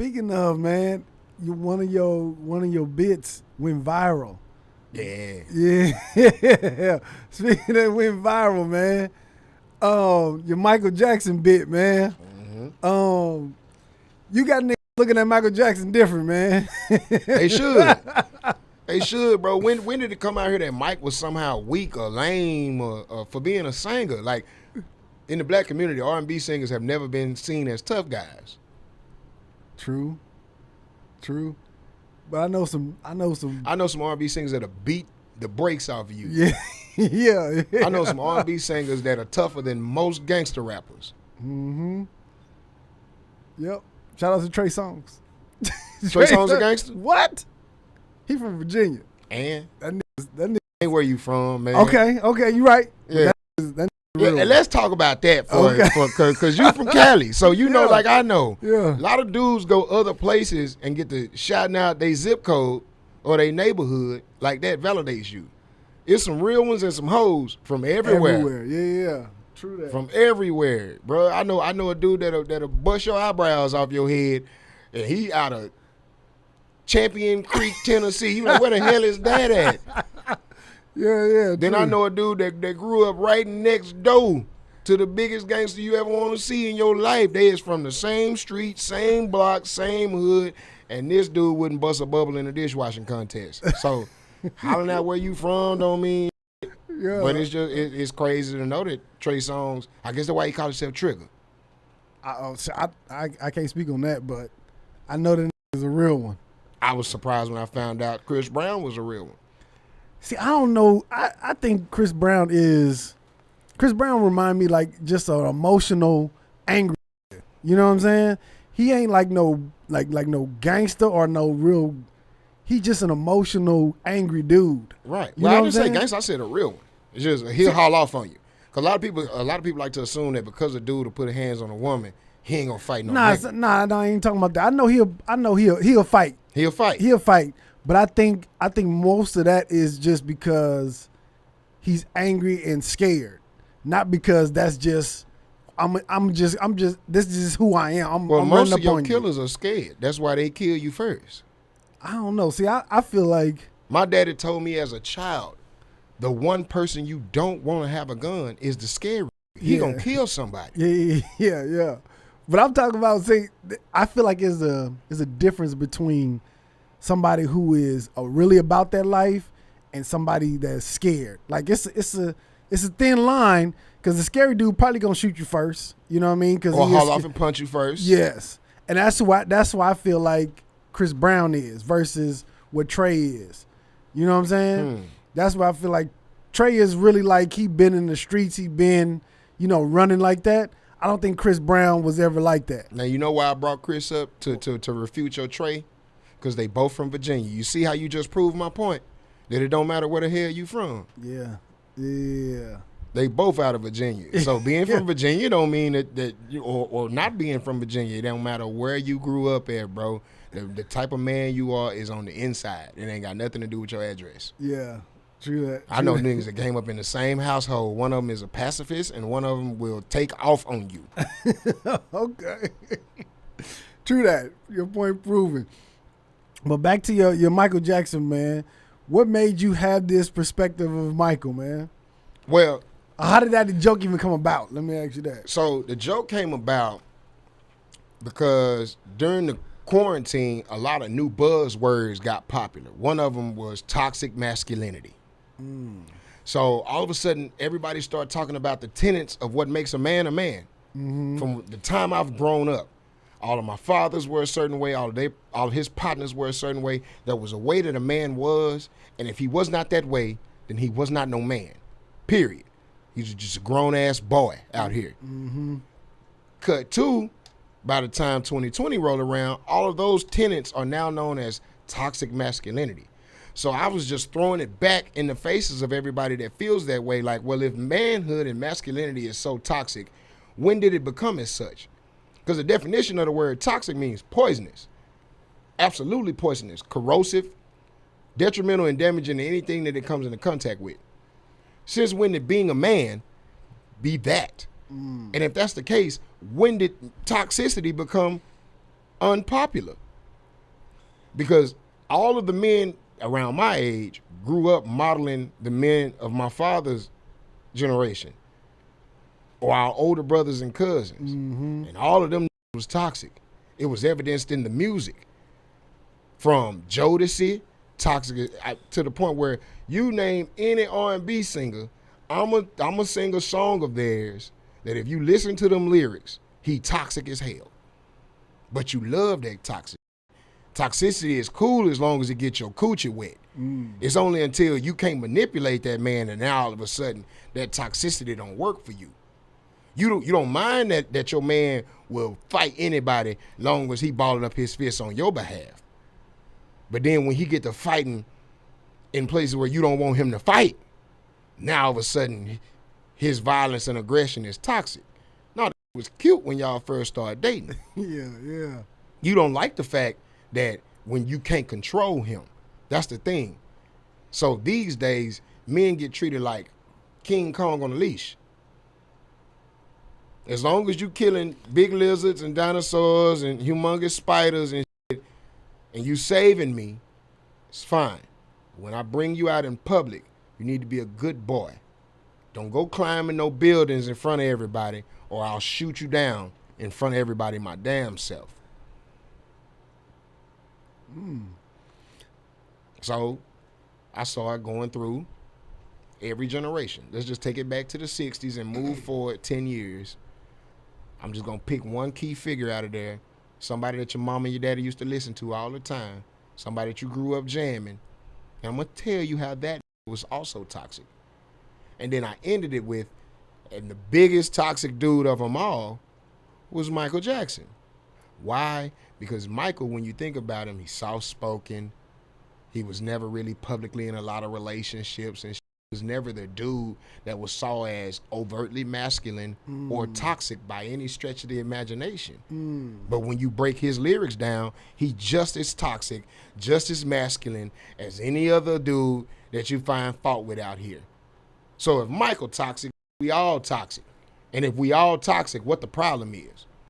Speaking of, man, one of your bits went viral. Yeah. Yeah. Speaking of went viral, man. Your Michael Jackson bit, man. Mm-hmm. You got niggas looking at Michael Jackson different, man. They should. They should, bro. When did it come out here that Mike was somehow weak or lame or for being a singer? Like, in the black community, R&B singers have never been seen as tough guys. True. But I know some R&B singers that'll beat the brakes off of you. Yeah. yeah. I know some R&B singers that are tougher than most gangster rappers. Mm-hmm. Yep. Shout out to Trey Songz. Trey Songz a gangster? What? He from Virginia. And? That nigga. Ain't where you from, man. Okay, you right. Yeah. That Yeah, and let's talk about that because you from Cali, so you know, like I know. Yeah. A lot of dudes go other places and get to shouting out their zip code or their neighborhood. Like that validates you. It's some real ones and some hoes from everywhere. Yeah. True that. From everywhere, bro. I know a dude that'll bust your eyebrows off your head, and he out of Champion Creek, Tennessee. You like, where the hell is that at? Yeah. Then true. I know a dude that grew up right next door to the biggest gangster you ever want to see in your life. They is from the same street, same block, same hood, and this dude wouldn't bust a bubble in a dishwashing contest. So hollering out where you from don't mean. Yeah. But it's just it's crazy to know that Trey Songz. I guess that's why he called himself Trigger. I can't speak on that, but I know that is a real one. I was surprised when I found out Chris Brown was a real one. See, I don't know. I think Chris Brown remind me like just an emotional, angry. You know what I'm saying? He ain't like no gangster or no real. He just an emotional, angry dude. Right. You Well, know I what didn't I'm say saying? gangster. I said a real one. It's just he'll haul off on you. Cause a lot of people like to assume that because a dude will put his hands on a woman, he ain't gonna fight no nigga. Nah, I ain't talking about that. I know he'll fight. He'll fight. He'll fight. But I think most of that is just because he's angry and scared, not because that's just I'm just this is who I am. I'm most running of up your on killers are scared. That's why they kill you first. I don't know. See, I feel like My daddy told me as a child, the one person you don't want to have a gun is the scary. He gonna kill somebody. yeah. But I'm talking about, see, I feel like there's a difference between somebody who is really about that life and somebody that's scared. Like it's a thin line because the scary dude probably gonna shoot you first. You know what I mean? Or haul off and punch you first. Yes, and that's why I feel like Chris Brown is versus what Trey is. You know what I'm saying? That's why I feel like Trey is really like he been in the streets. He been running like that. I don't think Chris Brown was ever like that. Now, you know why I brought Chris up to refute your Trey? Because they both from Virginia. You see how you just proved my point? That it don't matter where the hell you from. Yeah. They both out of Virginia. So being from Virginia don't mean that you, or not being from Virginia, it don't matter where you grew up at, bro. The type of man you are is on the inside. It ain't got nothing to do with your address. Yeah. True that. I know niggas that came up in the same household. One of them is a pacifist, and one of them will take off on you. Okay. True that. Your point proven. But back to your Michael Jackson, man. What made you have this perspective of Michael, man? Well, how did that joke even come about? Let me ask you that. So the joke came about because during the quarantine, a lot of new buzzwords got popular. One of them was toxic masculinity. So all of a sudden, everybody started talking about the tenets of what makes a man a man. From the time I've grown up, all of my fathers were a certain way. All of his partners were a certain way. There was a way that a man was, and if he was not that way, then he was not no man. Period. He's just a grown-ass boy out here. Cut two, by the time 2020 rolled around, all of those tenets are now known as toxic masculinity. So I was just throwing it back in the faces of everybody that feels that way. Like, well, if manhood and masculinity is so toxic, when did it become as such? Because the definition of the word toxic means poisonous. Absolutely poisonous, corrosive, detrimental and damaging to anything that it comes into contact with. Since when did being a man be that? And if that's the case, when did toxicity become unpopular. Because all of the men around my age grew up modeling the men of my father's generation or our older brothers and cousins. Mm-hmm. And all of them was toxic. It was evidenced in the music. From Jodeci, toxic, to the point where you name any R&B singer, I'ma sing a song of theirs that if you listen to them lyrics, he toxic as hell. But you love that toxic. Toxicity is cool as long as it gets your coochie wet. It's only until you can't manipulate that man and now all of a sudden that toxicity don't work for you. You don't mind that your man will fight anybody long as he balling up his fists on your behalf. But then when he get to fighting in places where you don't want him to fight, now all of a sudden his violence and aggression is toxic. No, that was cute when y'all first started dating. Yeah. You don't like the fact that when you can't control him. That's the thing. So these days, men get treated like King Kong on a leash. As long as you killing big lizards and dinosaurs and humongous spiders and shit, and you saving me, it's fine. When I bring you out in public, you need to be a good boy. Don't go climbing no buildings in front of everybody or I'll shoot you down in front of everybody my damn self. So I saw it going through every generation. Let's just take it back to the 60s and move forward 10 years. I'm just going to pick one key figure out of there. Somebody that your mama and your daddy used to listen to all the time. Somebody that you grew up jamming. And I'm going to tell you how that was also toxic. And then I ended it with, and the biggest toxic dude of them all was Michael Jackson. Why? Because Michael, when you think about him, he's soft-spoken. He was never really publicly in a lot of relationships and was never the dude that was saw as overtly masculine or toxic by any stretch of the imagination. But when you break his lyrics down, he's just as toxic, just as masculine as any other dude that you find fault with out here. So if Michael toxic, we all toxic. And if we all toxic, what the problem is?